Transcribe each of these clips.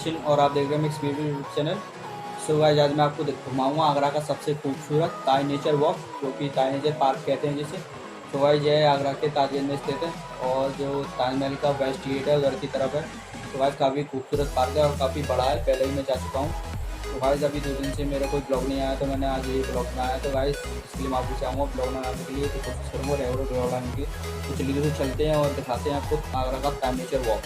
सचिन और आप देख रहे हैं mix video YouTube channel. So guys, आज मैं आपको घुमाऊंगा आगरा का सबसे खूबसूरत ताज नेचर वॉक, जो कि ताज नेचर पार्क कहते हैं जिसे। तो गाइस, यह आगरा के ताजमहल में स्थित है और जो ताजमहल का वेस्ट गेट है उधर की तरफ है। तो गाइस, काफ़ी खूबसूरत पार्क है और काफ़ी बड़ा है, पहले ही मैं जा चुका हूँ। तो गाइस, अभी 2 दिन से मेरा कोई ब्लॉग नहीं आया, तो मैंने आज ये ब्लॉग बनाया। तो गाइस, इसके लिए माफ़ी चाहूँगा ब्लॉग बनाने के लिए, तो कोशिश करूँगा रेगुलर ब्लॉग बनाने के लिए। तो चलिए दोस्तों, चलते हैं और दिखाते हैं आपको आगरा का ताज नेचर वॉक।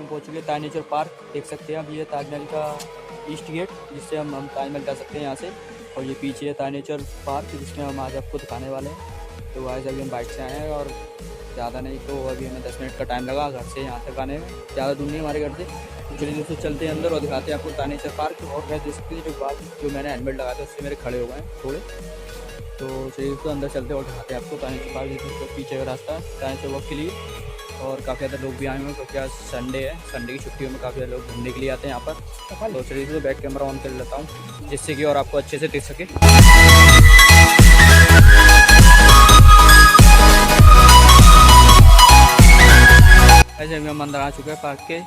पहुंच चुके ताज नेचर पार्क, देख सकते हैं आप। ये ताजमहल का ईस्ट गेट, जिससे हम ताजमहल जा सकते हैं यहाँ से। और ये पीछे है ताज नेचर पार्क, जिसमें हम आज आपको दिखाने वाले हैं। तो आज अभी हम बाइक से आए हैं और ज़्यादा नहीं तो अभी हमें 10 मिनट का टाइम लगा घर से यहाँ तक आने में, ज़्यादा दूर नहीं हमारे घर से। तो चलिए दोस्तों, चलते हैं अंदर और दिखाते हैं आपको ताज नेचर पार्क। और मैं देख सकते हैं जो मैंने हेलमेट लगाया था उससे मेरे खड़े हो गए हैं थोड़े। तो चलिए दोस्तों, अंदर चलते हैं और दिखाते हैं आपको ताज नेचर पार्क। पीछे का रास्ता है ताज नेचर वॉक के लिए। और काफ़ी ज़्यादा लोग भी आए हुए हैं क्योंकि आज संडे है। संडे की छुट्टियों में काफ़ी ज़्यादा लोग घूमने के लिए आते हैं यहाँ पर। तो चलिए तो बैक कैमरा ऑन कर लेता हूँ, जिससे कि और आपको अच्छे से दिख सके। ऐसे अभी हम अंदर आ चुके हैं पार्क के।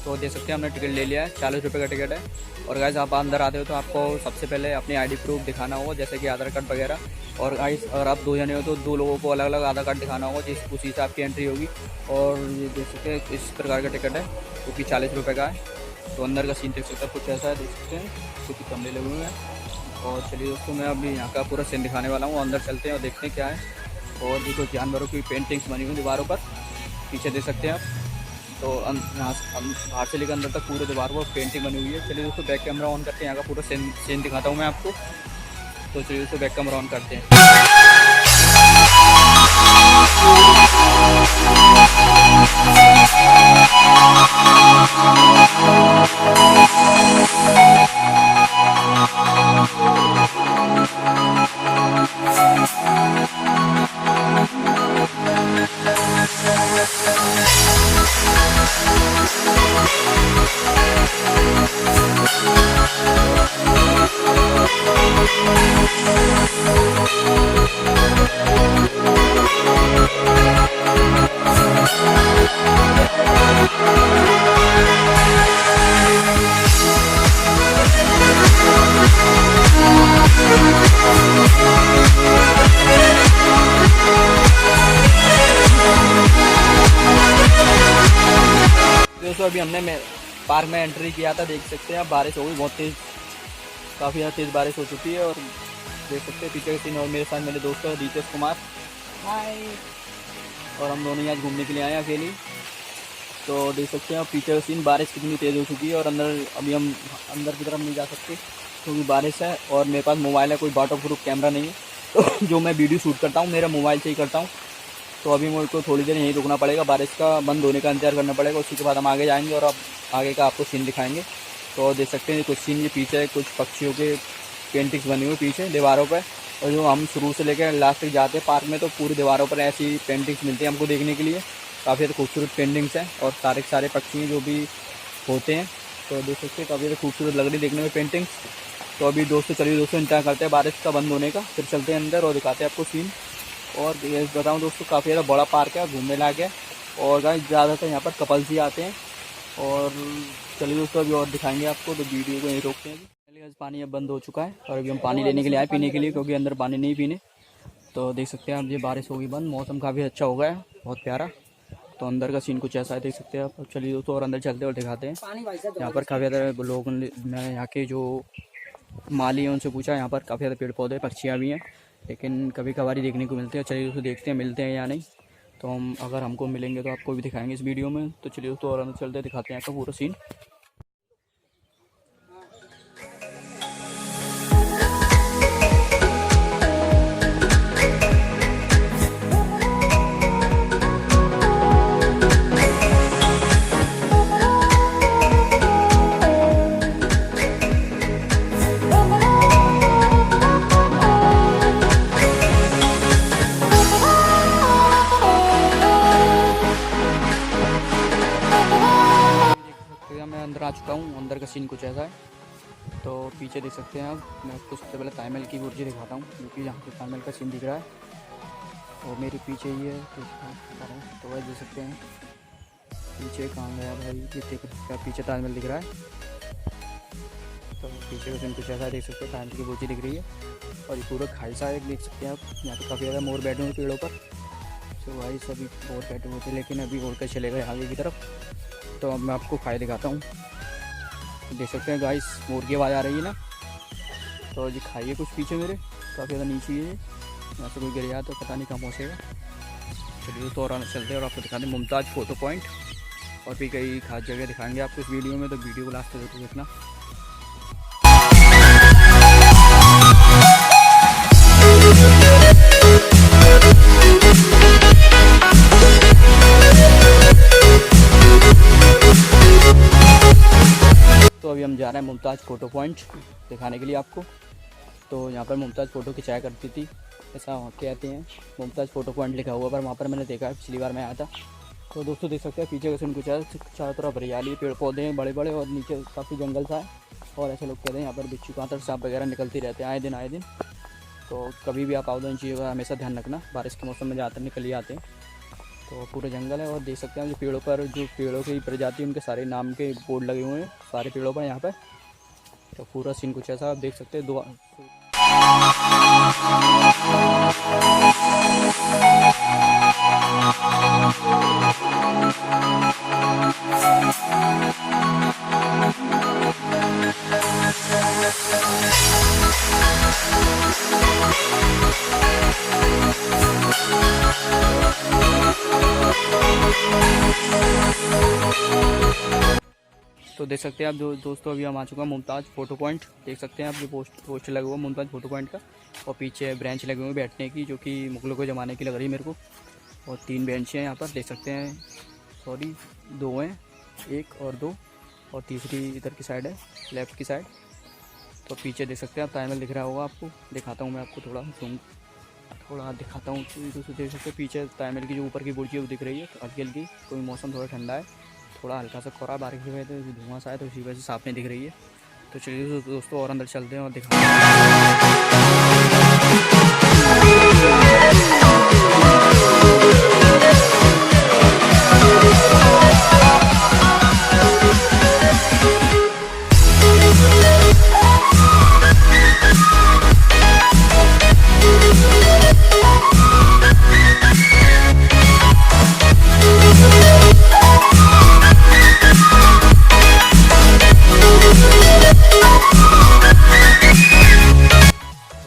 तो देख सकते हैं हमने टिकट ले लिया है, 40 रुपये का टिकट है। और गाइस, आप अंदर आते हो तो आपको सबसे पहले अपनी आईडी प्रूफ दिखाना होगा, जैसे कि आधार कार्ड वगैरह। और गाइस, अगर आप 2 जने हो तो 2 लोगों को अलग अलग आधार कार्ड दिखाना होगा, उसी से आपकी एंट्री होगी। और ये देख सकते हैं इस प्रकार का टिकट है, जो कि 40 रुपये का है। तो अंदर का सीन देख सकते हैं, कुछ ऐसा है, देख सकते हैं क्योंकि कमरे लगे हुए हैं। और चलिए दोस्तों, मैं अभी यहाँ का पूरा सीन दिखाने वाला हूँ। अंदर चलते हैं और देखते हैं क्या है। और भी कुछ जानवरों की पेंटिंग्स बनी हुई दीवारों पर, पीछे देख सकते हैं आप। तो यहाँ बाहर से लेकर अंदर तक पूरे दीवार पर पेंटिंग बनी हुई है। चलिए दोस्तों, बैक कैमरा ऑन करते हैं, यहाँ का पूरा सीन दिखाता हूँ मैं आपको। तो चलिए दोस्तों, बैक कैमरा ऑन करते हैं। दोस्तों, अभी हमने पार्क में एंट्री किया था, देख सकते हैं आप। बारिश हो गई बहुत तेज़, काफ़ी ज़्यादा तेज़ बारिश हो चुकी है। और देख सकते हैं पीछे का सीन। और मेरे साथ मेरे दोस्त है रितेश कुमार, हाय। और हम दोनों आज घूमने के लिए आए हैं अकेले। तो देख सकते हैं आप पीछे का सीन, बारिश कितनी तेज़ हो चुकी है। और अभी हम अंदर की तरफ नहीं जा सकते क्योंकि बारिश है। और मेरे पास मोबाइल है, कोई वाटर प्रूफ कैमरा नहीं है, तो जो मैं वीडियो शूट करता हूँ मेरा मोबाइल से ही करता हूँ। तो अभी मेरे को थोड़ी देर यहीं रुकना पड़ेगा, बारिश का बंद होने का इंतजार करना पड़ेगा। उसी के बाद हम आगे जाएंगे और अब आगे का आपको सीन दिखाएंगे। तो देख सकते हैं कुछ सीन, ये पीछे कुछ पक्षियों के पेंटिंग्स बनी हुई पीछे दीवारों पर। और जो हम शुरू से लेकर लास्ट तक जाते हैं पार्क में, तो पूरी दीवारों पर ऐसी पेंटिंग्स मिलती हैं हमको देखने के लिए। काफ़ी ज़्यादा खूबसूरत पेंटिंग्स हैं और सारे पक्षी जो भी होते हैं। तो देख सकते हैं काफ़ी ज़्यादा खूबसूरत लग रही है देखने में पेंटिंग्स। तो अभी दोस्तों, चलिए दोस्तों, इंतजार करते हैं बारिश का बंद होने का, फिर चलते हैं अंदर और दिखाते हैं आपको सीन। और ये बताऊं दोस्तों, काफ़ी ज़्यादा बड़ा पार्क है, घूमने लायक है। और गाइस, ज़्यादातर यहाँ पर कपल्स ही आते हैं। और चलिए दोस्तों, अभी और दिखाएंगे आपको, तो वीडियो को यहीं रोकते हैं। चलिए, पानी अब बंद हो चुका है और अभी हम पानी लेने के लिए आए पीने के लिए, क्योंकि अंदर पानी नहीं पीने। तो देख सकते हैं आप, ये बारिश होगी बंद, मौसम काफ़ी अच्छा हो गया है, बहुत प्यारा। तो अंदर का सीन कुछ ऐसा है, देख सकते हैं आप। चलिए दोस्तों, और अंदर चलते और दिखाते हैं। यहाँ पर काफ़ी ज़्यादा लोगों ने, यहाँ के जो माली हैं उनसे पूछा, यहाँ पर काफ़ी ज़्यादा पेड़ पौधे पक्षियाँ भी हैं, लेकिन कभी कभार ही देखने को मिलते हैं। चलिए दोस्तों, देखते हैं मिलते हैं या नहीं। तो अगर हमको मिलेंगे तो आपको भी दिखाएंगे इस वीडियो में। तो चलिए दोस्तों, और अंदर चलते दिखाते हैं आपका पूरा सीन। आ चुका हूँ। अंदर का सीन कुछ ऐसा है। तो पीछे देख सकते हैं आप। मैं आपको सबसे पहले ताजमहल की बुर्जी दिखाता हूँ, जो कि यहाँ से ताजमहल का सीन दिख रहा है। और मेरे पीछे ये तो वह देख सकते हैं। पीछे कहाँ गया भाई, ये देख पीछे ताजमहल दिख रहा है। तो पीछे का सीन कुछ ऐसा देख सकते हैं। ताजमहल की बुर्जी दिख रही है और ये पूरा खाई सा एक देख सकते हैं आप। यहाँ पे काफ़ी ज़्यादा मोर बैठे हुए पेड़ों पर। तो भाई सभी मोर बैठे हुए थे, लेकिन अभी उड़ कर चले गए आगे की तरफ। तो अब मैं आपको खाई दिखाता हूँ। देख सकते हैं गाइस, मोर की आवाज़ आ रही है ना। तो जी खाइए कुछ पीछे मेरे, काफ़ी ज़्यादा नीचे है। यहाँ से कोई गिर गया तो पता नहीं कहाँ पहुँचेगा। चलिए तो और चलते हैं और आपको दिखाते हैं मुमताज़ फ़ोटो पॉइंट। और भी कई खास जगह दिखाएंगे आपको इस वीडियो में, तो वीडियो को लास्ट तक देखना। तो अभी हम जा रहे हैं मुमताज़ फ़ोटो पॉइंट दिखाने के लिए आपको। तो यहाँ पर मुमताज़ फ़ोटो खिंचाया करती थी, ऐसा कहते हैं। मुमताज़ फ़ोटो पॉइंट लिखा हुआ पर वहाँ पर मैंने देखा है, पिछली बार मैं आया था। तो दोस्तों देख सकते हैं पीछे का सीन कुछ है। चारों तरफ हरियाली, पेड़ पौधे हैं बड़े बड़े, और नीचे काफ़ी जंगल सा है। और ऐसे लोग कहते हैं यहाँ पर बिच्छू कांतर सांप वगैरह निकलती रहते हैं आए दिन। तो कभी भी आप आओ तो इन चीज़ों का हमेशा ध्यान रखना। बारिश के मौसम में ज़्यादातर निकल ही आते हैं। तो पूरा जंगल है। और देख सकते हैं जो पेड़ों पर, जो पेड़ों की प्रजाति, उनके सारे नाम के बोर्ड लगे हुए हैं सारे पेड़ों पर यहाँ पर। तो पूरा सीन कुछ ऐसा आप देख सकते हैं। तो देख सकते हैं आप दोस्तों अभी हम आ चुका है मुमताज़ फ़ोटो पॉइंट। देख सकते हैं आप जो पोस्टर लगा हुआ मुमताज़ फ़ोटो पॉइंट का। और पीछे ब्रेंच लगे हुए बैठने की, जो कि मुगलों के ज़माने की लग रही है मेरे को। और 3 बेंच हैं यहाँ पर देख सकते हैं। सॉरी 2 हैं, 1 और 2, और तीसरी इधर की साइड है, लेफ़्ट की साइड। तो पीछे देख सकते हैं आप ताजमहल दिख रहा होगा आपको। दिखाता हूँ मैं आपको थोड़ा दिखाता हूँ। तो देख सकते हैं पीछे ताजमहल की जो ऊपर की बुर्जी है वो दिख रही है हल्की हल्की। कोई मौसम थोड़ा ठंडा है, थोड़ा हल्का सा कोहरा बारिश की वजह से धुआं सा है, तो इसी वजह से साफ नहीं दिख रही है। तो चलिए दोस्तों और अंदर चलते हैं और दिखाते हैं।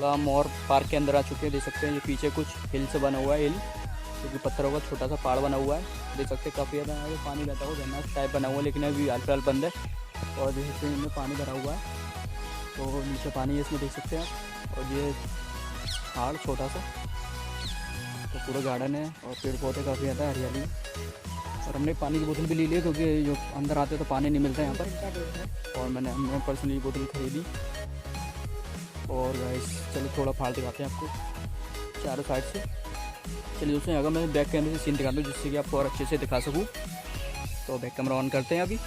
हम और पार्क के अंदर आ चुके हैं। देख सकते हैं ये पीछे कुछ हिल से बना हुआ है, हिल क्योंकि पत्थरों का छोटा सा पहाड़ बना हुआ है। देख सकते हैं काफ़ी ज़्यादा यहाँ पानी बहता हुआ झरना टाइप बना हुआ है, लेकिन अभी हाल बंद है। और देख सकते हैं इनमें पानी भरा हुआ है, तो नीचे पानी है इसमें देख सकते हैं आप। और ये पहाड़ छोटा सा, तो पूरा गार्डन है और पेड़ पौधे काफ़ी ज़्यादा हरियाली। और हमने पानी की बोतल भी ले ली, क्योंकि जो अंदर आते तो पानी नहीं मिलता यहाँ पर। और हमने पर्सनली बोतल खरीदी। और गाइस चलिए थोड़ा फाड़ दिखाते हैं आपको चारों साइड से। चलिए दोस्तों अगर मैं बैक कैमरे से सीन दिखाता हूँ, जिससे कि आपको और अच्छे से दिखा सकूँ। तो बैक कैमरा ऑन करते हैं अभी।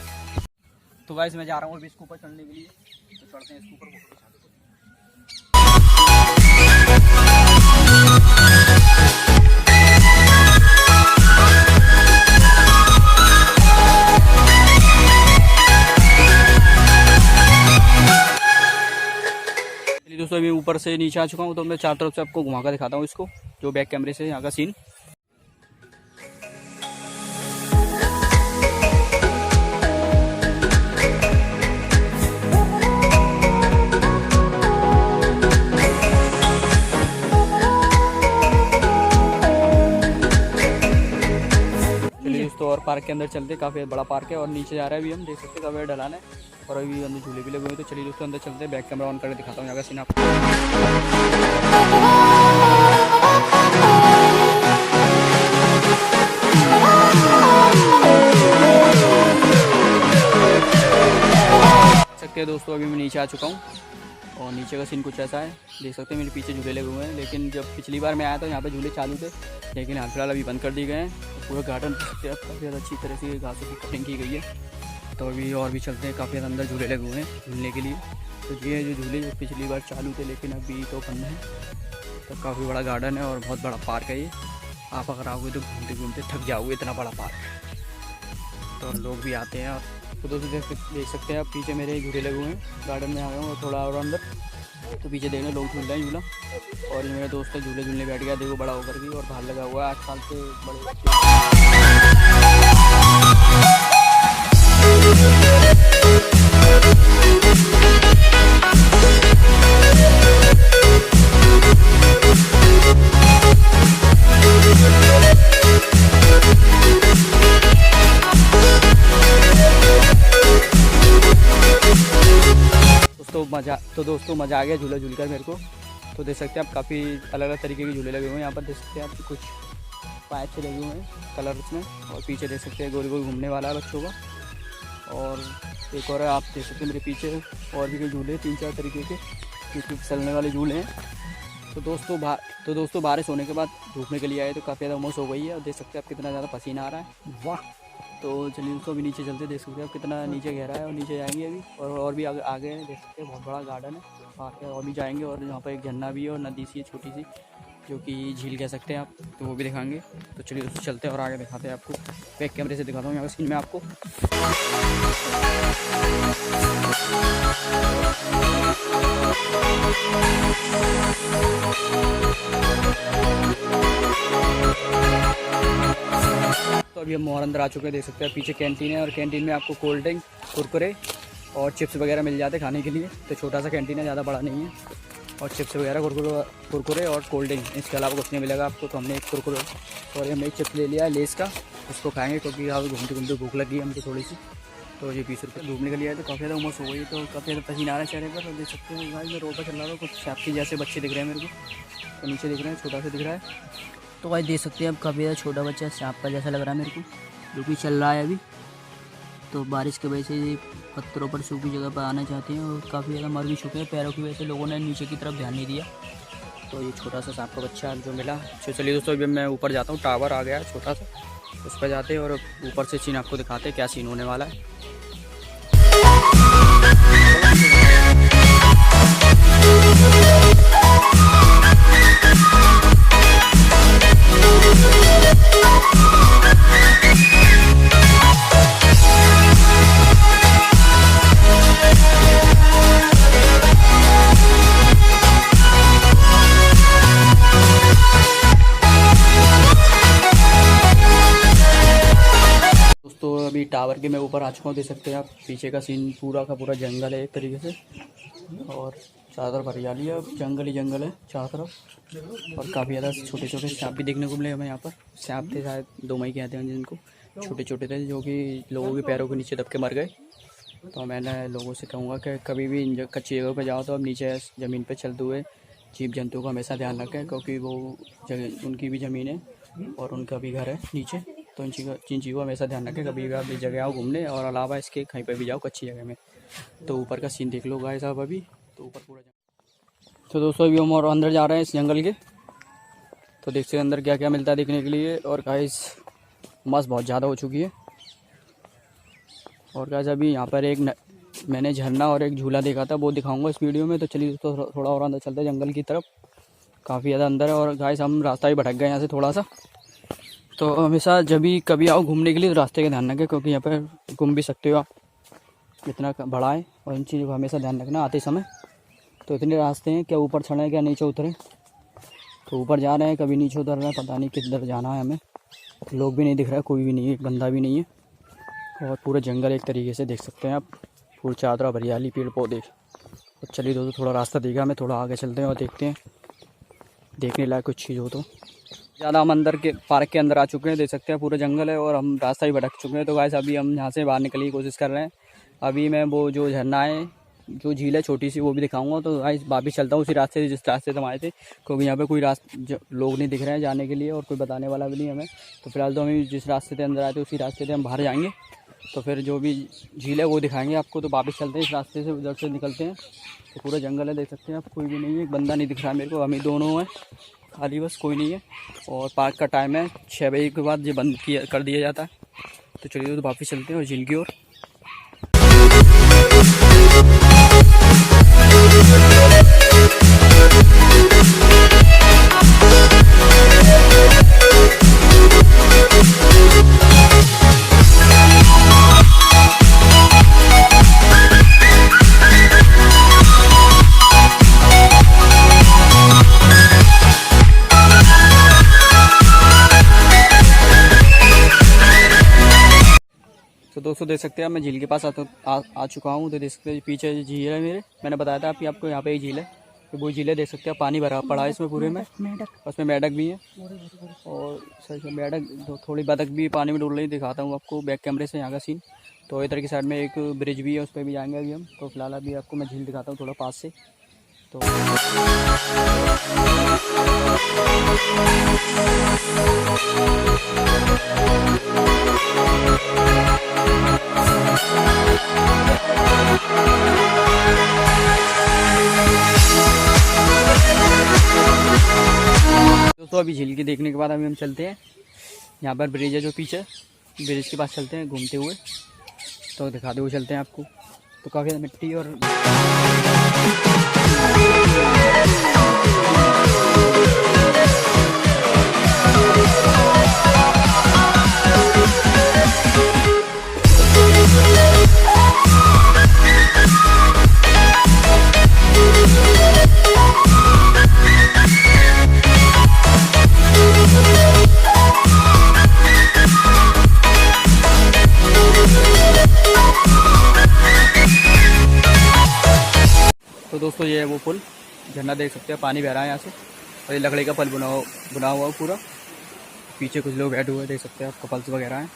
तो गाइस मैं जा रहा हूँ अभी इसके ऊपर चढ़ने के लिए। तो चढ़ते हैं इसके ऊपर। दोस्तों अभी ऊपर से नीचे आ चुका हूँ। तो मैं चारों तरफ से आपको घुमा कर दिखाता हूँ इसको, जो बैक कैमरे से यहाँ का सीन। चलिए दोस्तों और पार्क के अंदर चलते, काफ़ी बड़ा पार्क है। और नीचे जा रहा है अभी हम, देख सकते हैं काफ़ी ढलान है। और अभी अंदर झूले भी लगे हुए। तो चलिए दोस्तों अंदर चलते हैं, बैक कैमरा ऑन करके दिखाता हूँ यहाँ का सीन आपको। सकते हैं दोस्तों अभी मैं नीचे आ चुका हूँ। और नीचे का सीन कुछ ऐसा है, देख सकते हैं मेरे पीछे झूले लगे हुए हैं। लेकिन जब पिछली बार मैं आया था यहाँ पे झूले चालू थे, लेकिन हाल फिलहाल अभी बंद कर दिए गए हैं। पूरा गार्डन काफ़ी ज़्यादा अच्छी तरह से घासों की कटिंग की गई है। तो अभी और भी चलते हैं, काफ़ी ज़्यादा अंदर झूले लगे हुए हैं झूलने के लिए। तो ये है जो झूले जो पिछली बार चालू थे लेकिन अभी तो बंद है। तो काफ़ी बड़ा गार्डन है और बहुत बड़ा पार्क है ये। आप अगर आओगे तो घूमते घूमते थक जाओगे, इतना बड़ा पार्क है। तो लोग भी आते हैं। तो दोस्तों देख सकते हैं आप, पीछे मेरे झूले लगे हुए हैं। गार्डन में आ गए और थोड़ा और अंदर, तो पीछे देखने लोग झूल रहे हैं झूला। और मेरा दोस्त है झूले झूलने बैठ गया, देखो बड़ा होकर भी, और बाहर लगा हुआ है 8 साल से बड़े बच्चे। दोस्तों मज़ा आ गया झूला झूल कर मेरे को। तो देख सकते हैं आप, काफ़ी अलग अलग तरीके के झूले लगे हुए हैं यहाँ पर। देख सकते हैं आप, कुछ पाइप से लगे हुए हैं कलर्स में। और पीछे देख सकते हैं गोल गोल घूमने वाला है बच्चों का। और एक और है, आप देख सकते हैं मेरे पीछे और भी कोई झूले 3-4 तरीके के क्योंकि फिसलने वाले झूले हैं। तो दोस्तों बारिश होने के बाद धूपने के लिए आए तो काफ़ी ज़्यादा उमस हो गई है। और देख सकते हैं आप कितना ज़्यादा पसीना आ रहा है, वाह। तो चलिए दोस्तों अभी नीचे चलते, देख सकते हैं आप कितना नीचे गहरा है। और नीचे जाएंगे अभी, और भी आगे है, देख सकते हैं बहुत बड़ा गार्डन है, पार्क है। और भी जाएंगे, और यहाँ पर एक झरना भी है और नदी सी है छोटी सी, जो कि झील कह सकते हैं आप, तो वो भी दिखाएंगे। तो चलिए दोस्तों चलते हैं और आगे दिखाते हैं आपको। बैक कैमरे से दिखाता हूँ यहाँ स्क्रीन में आपको। तो अभी हम और अंदर आ चुके हैं, देख सकते हैं पीछे कैंटीन है। और कैंटीन में आपको कोल्ड ड्रिंक, कुरकुरे और चिप्स वगैरह मिल जाते हैं खाने के लिए। तो छोटा सा कैंटीन है, ज़्यादा बड़ा नहीं है। और चिप्स वगैरह, कुरकुरे और कोल्ड ड्रिंक, इसके अलावा कुछ नहीं मिलेगा आपको। तो हमने एक कुरकुरे और हमने एक चिप्स ले लिया है लेस का, उसको खाएंगे क्योंकि यहाँ घूमते घूमते भूख लगी है हमको थोड़ी सी। तो ये 20 रुपये घूमने के लिए है। तो काफ़ी ज़्यादा उमस हो गई, तो काफ़ी ज़्यादा पसीना आ रहा है चेहरे पर। तो देख सकते हैं भाई, मैं रोड पर चल रहा था, कुछ सांप के जैसे बच्चे दिख रहे हैं मेरे को। तो नीचे दिख रहे हैं, छोटा सा दिख रहा है। तो भाई देख सकते हैं अब, काफ़ी ज़्यादा छोटा बच्चा सांप का जैसा लग रहा है मेरे को, जो कि चल रहा है अभी। तो बारिश की वजह से ये पत्थरों पर सूखी जगह पर आना चाहते हैं और काफ़ी ज़्यादा मर भी चुके हैं पैरों की वजह से। लोगों ने नीचे की तरफ ध्यान नहीं दिया। तो ये छोटा सा सांप का बच्चा जो मिला। तो चलिए दोस्तों अभी मैं ऊपर जाता हूँ, टावर आ गया है छोटा सा, उस पर जाते हैं और ऊपर से सीन आपको दिखाते हैं क्या सीन होने वाला है। तो अभी टावर के मैं ऊपर आ चुका हूँ, देख सकते हैं आप पीछे का सीन, पूरा का पूरा जंगल है एक तरीके से। और चारों तरफ हरियाली है, जंगल ही जंगल है चारों तरफ। और काफ़ी ज़्यादा छोटे छोटे सांप भी देखने को मिले हमें यहाँ पर। सांप थे शायद 2 मई कहते हैं जिनको, छोटे छोटे थे जो कि लोगों के पैरों के नीचे दब के मर गए। तो मैंने लोगों से कहूँगा कि कभी भी कच्ची जगह पर जाओ तो अब नीचे ज़मीन पर चलते हुए जीव जंतुओं का हमेशा ध्यान रखें, क्योंकि वो उनकी भी ज़मीन है और उनका भी घर है नीचे। तो इन चीज़ों का हमेशा ध्यान रखें, कभी भी आप इस जगह आओ घूमने, और अलावा इसके कहीं पर भी जाओ कच्ची जगह में। तो ऊपर का सीन देख लो गाइस साहब अभी, तो ऊपर पूरा। तो दोस्तों अभी हम और अंदर जा रहे हैं इस जंगल के। तो देखते हैं अंदर क्या क्या मिलता है देखने के लिए। और गाइस उमस बहुत ज़्यादा हो चुकी है। और गाइस अभी यहाँ पर मैंने झरना और एक झूला देखा था, वो दिखाऊंगा इस वीडियो में। तो चलिए दोस्तों थोड़ा और अंदर चलते हैं जंगल की तरफ, काफ़ी ज़्यादा अंदर है। और गाइस हम रास्ता भी भटक गए यहाँ से थोड़ा सा। तो हमेशा जब भी कभी आओ घूमने के लिए तो रास्ते का ध्यान रखें, क्योंकि यहाँ पर घूम भी सकते हो आप, इतना बड़ा है। और इन चीज़ों का हमेशा ध्यान रखना आते समय। तो इतने रास्ते हैं, क्या ऊपर चढ़े क्या नीचे उतरे। तो ऊपर जा रहे हैं, कभी नीचे उतर रहे हैं, पता नहीं किधर जाना है हमें। लोग भी नहीं दिख रहा है, कोई भी नहीं है, एक बंदा भी नहीं है। और पूरा जंगल एक तरीके से देख सकते हैं आप, पूरी चारों तरफ हरियाली, पेड़ पौधे। तो चलिए दोस्तों थोड़ा रास्ता देखा हमें, थोड़ा आगे चलते हैं और देखते हैं देखने लायक कुछ चीज़ हो तो। ज़्यादा हम अंदर के पार्क के अंदर आ चुके हैं, देख सकते हैं पूरा जंगल है और हम रास्ता ही भटक चुके हैं। तो गाइस अभी हम यहाँ से बाहर निकलने की कोशिश कर रहे हैं। अभी मैं वो जो झरना है, जो झील है छोटी सी, वो भी दिखाऊंगा। तो गाइस वापस चलता हूँ उसी रास्ते से जिस रास्ते से हम आए थे, क्योंकि यहाँ पे कोई लोग नहीं दिख रहे हैं जाने के लिए और कोई बताने वाला भी नहीं हमें। तो फिलहाल तो हम जिस रास्ते से अंदर आए थे उसी रास्ते से हम बाहर जाएंगे। तो फिर जो भी झील है वो दिखाएंगे आपको। तो वापस चलते हैं इस रास्ते से, उधर से निकलते हैं। तो पूरा जंगल है, देख सकते हैं आप, कोई भी नहीं है, एक बंदा नहीं दिख रहा है मेरे को, हम ही दोनों हैं खाली, बस कोई नहीं है। और पार्क का टाइम है 6 बजे के बाद ये बंद कर दिया जाता है। तो चलिए तो वापस चलते हैं और झील की ओर। दोस्तों देख सकते हैं मैं झील के पास आ चुका हूँ। तो देख सकते हैं पीछे झील है मेरे, मैंने बताया था आपको यहाँ पे एक झील है, तो वो झील है। देख सकते हैं पानी भरा पड़ा है इसमें पूरे में, उसमें मेढक भी है और सर मेढक थोड़ी बतख भी पानी में डूब रही, दिखाता हूँ आपको बैक कैमरे से यहाँ का सीन। तो इधर की साइड में एक ब्रिज भी है, उस पर भी जाएंगे अभी हम। तो फिलहाल अभी आपको मैं झील दिखाता हूँ थोड़ा पास से। तो दोस्तों अभी झील के देखने के बाद अभी हम चलते हैं, यहाँ पर ब्रिज है जो पीछे, ब्रिज के पास चलते हैं घूमते हुए। तो दिखाते हुए चलते हैं आपको। तो काफ़ी ज़्यादा मिट्टी और तो दोस्तों ये है वो पुल, झरना देख सकते हैं, पानी बह रहा है यहाँ से। और ये लकड़ी का पुल बना हुआ है पूरा। पीछे कुछ लोग बैठे हुए हैं, देख सकते हैं आप, कपल्स वगैरह हैं।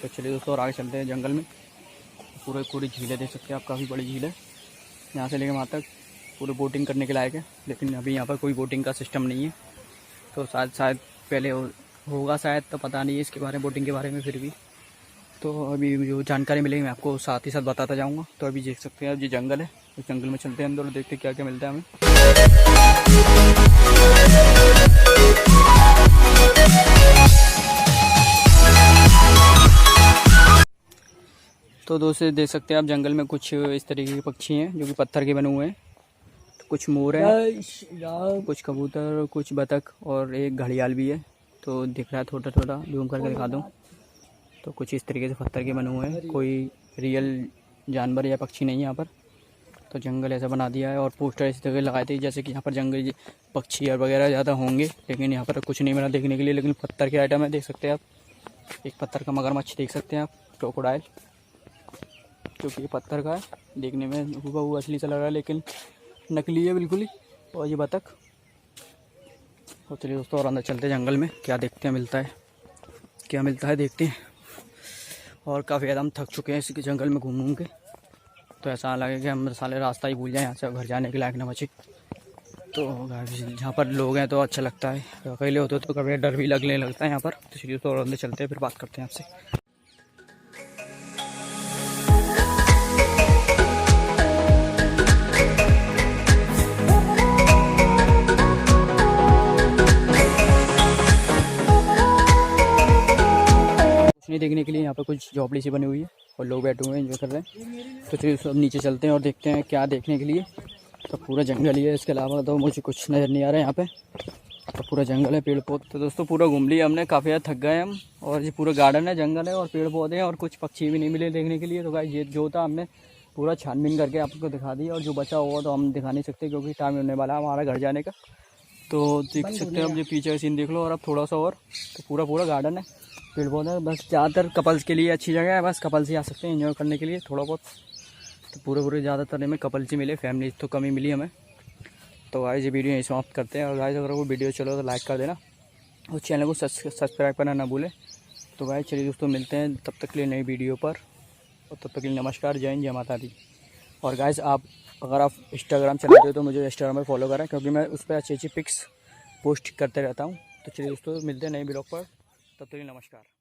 तो चलिए दोस्तों और आगे चलते हैं जंगल में। पूरी झील है, देख सकते हैं आप, काफ़ी बड़ी झील है। यहाँ से लेकर वहाँ तक पूरे बोटिंग करने के लायक है, लेकिन अभी यहाँ पर कोई बोटिंग का सिस्टम नहीं है। तो शायद पहले होगा शायद, तो पता नहीं है इसके बारे में, बोटिंग के बारे में। फिर भी तो अभी जो जानकारी मिलेगी मैं आपको साथ ही साथ बताता जाऊँगा। तो अभी देख सकते हैं अब ये जंगल है, उस जंगल में चलते हैं अंदर और देखते हैं क्या क्या मिलता है हमें। तो दोस्तों देख सकते हैं आप, जंगल में कुछ इस तरीके के पक्षी हैं जो कि पत्थर के बने हुए हैं। तो कुछ मोर हैं, कुछ कबूतर, कुछ बतख और एक घड़ियाल भी है। तो दिख रहा है, थोड़ा थोड़ा जूम करके दिखा दूँ। तो कुछ इस तरीके से पत्थर के बने हुए हैं, कोई रियल जानवर या पक्षी नहीं है यहाँ पर। तो जंगल ऐसा बना दिया है और पोस्टर इस तरह लगाए थे जैसे कि यहाँ पर जंगली पक्षी और वगैरह ज़्यादा होंगे, लेकिन यहाँ पर कुछ नहीं मिला देखने के लिए। लेकिन पत्थर के आइटम है, देख सकते हैं आप, एक पत्थर का मगरमच्छ देख सकते हैं आप, क्रोकोडाइल, क्योंकि ये पत्थर का है, देखने में हूबहू असली सा लग रहा है लेकिन नकली है बिल्कुल ही। और ये बतख। तो चलिए दोस्तों और अंदर चलते हैं जंगल में, क्या देखते हैं क्या मिलता है देखते हैं। और काफ़ी ज़्यादा हम थक चुके हैं इस जंगल में घूम के। तो ऐसा लगे कि हम साले रास्ता ही भूल जाएं, यहाँ से घर जाने के लायक न बचे। तो जहाँ पर लोग हैं तो अच्छा लगता है, अकेले होते तो कभी डर भी लगने लगता है यहाँ पर। तो चलिए तो और अंदर चलते हैं, फिर बात करते हैं आपसे। देखने के लिए यहाँ पर कुछ झोपड़ी सी बनी हुई है और लोग बैठे हुए हैं, एंजॉय कर रहे हैं। तो चलिए सब नीचे चलते हैं और देखते हैं क्या देखने के लिए। तो पूरा जंगल ही है, इसके अलावा तो मुझे कुछ नज़र नहीं आ रहा है यहाँ पे। तो पूरा जंगल है, पेड़ पौधे। तो दोस्तों पूरा घूम लिया हमने, काफ़ी ज़्यादा थक गए हम। और ये पूरा गार्डन है, जंगल है और पेड़ पौधे हैं और कुछ पक्षी भी नहीं मिले देखने के लिए। तो गाइस ये जो था हमने पूरा छानबीन करके आपको दिखा दी, और जो बचा हुआ तो हम दिखा नहीं सकते क्योंकि टाइम होने वाला है हमारा घर जाने का। तो देख सकते हैं अब ये पीछे का सीन देख लो। और अब थोड़ा सा और, तो पूरा गार्डन है, पेड़ पौधे। बस ज़्यादातर कपल्स के लिए अच्छी जगह है, बस कपल्स ही आ सकते हैं एंजॉय करने के लिए थोड़ा बहुत। तो पूरे ज़्यादातर में कपल्स ही मिले, फैमिली तो कम ही मिली हमें। तो गाइस ये वीडियो यहीं समाप्त करते हैं। और गाइस अगर वो वीडियो चलो तो लाइक कर देना और चैनल को सब्सक्राइब करना ना भूलें। तो गाइस चलिए दोस्तों मिलते हैं तब तक के लिए नई वीडियो पर, और तब तक के लिए नमस्कार, जय हिंद, जय माता दी। और गाइस अगर आप इंस्टाग्राम चलाते हो तो मुझे इंस्टाग्राम पर फॉलो करें, क्योंकि मैं उस पर अच्छी पिक्स पोस्ट करते रहता हूँ। तो चलिए दोस्तों मिलते हैं नए ब्लॉग पर, तब तक के लिए नमस्कार।